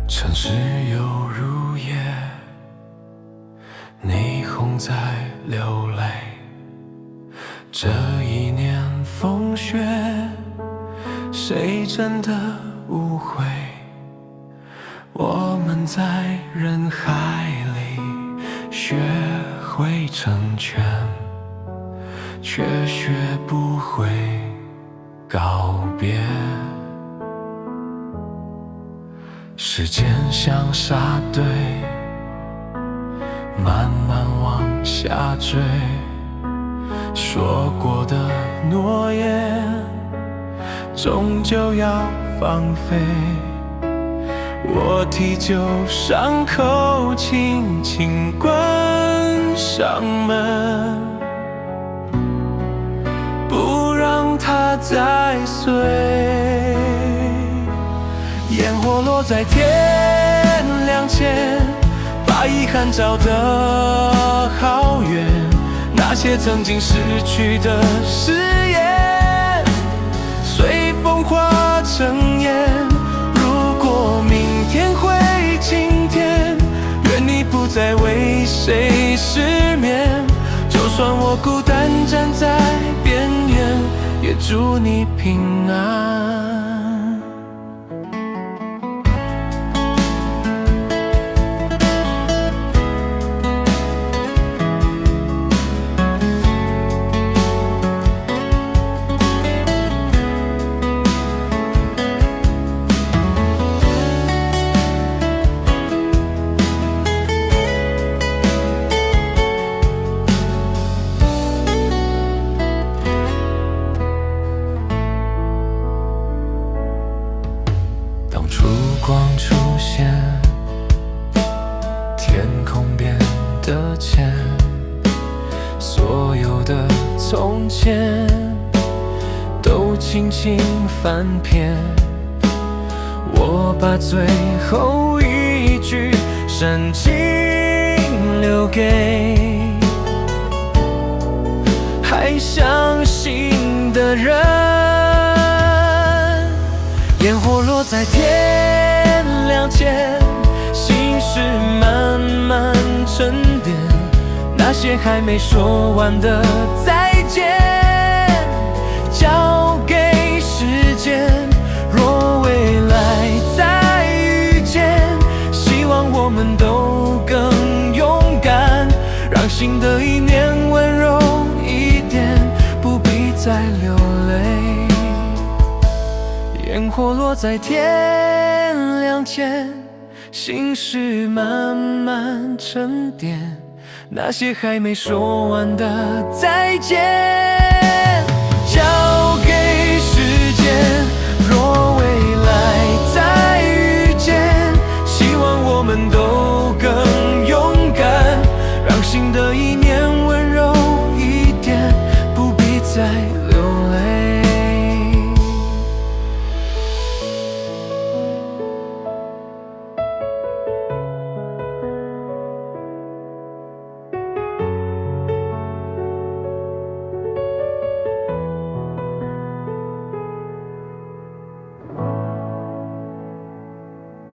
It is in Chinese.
城市又如夜，霓虹在流泪。这一年风雪，谁真的误会？我们在人海里学会成全，却学不会告别。时间像沙堆，慢慢往下坠。说过的诺言，终究要放飞。我替旧伤口轻轻关上门，不让它再碎。烟火落在天亮前，把遗憾照得好远。那些曾经逝去的誓言，随风化成烟。如果明天会晴天，愿你不再为谁失眠。就算我孤单站在边缘，也祝你平安。曙光出现，天空变得浅，所有的从前都轻轻翻篇。我把最后一句深情留给还相信的人。烟火落在天亮前，心事慢慢沉淀。那些还没说完的再见，交给时间。若未来再遇见，希望我们都更勇敢，让新的一年温柔一点，不必再流泪。烟火落在天亮前，心事慢慢沉淀。那些还没说完的再见，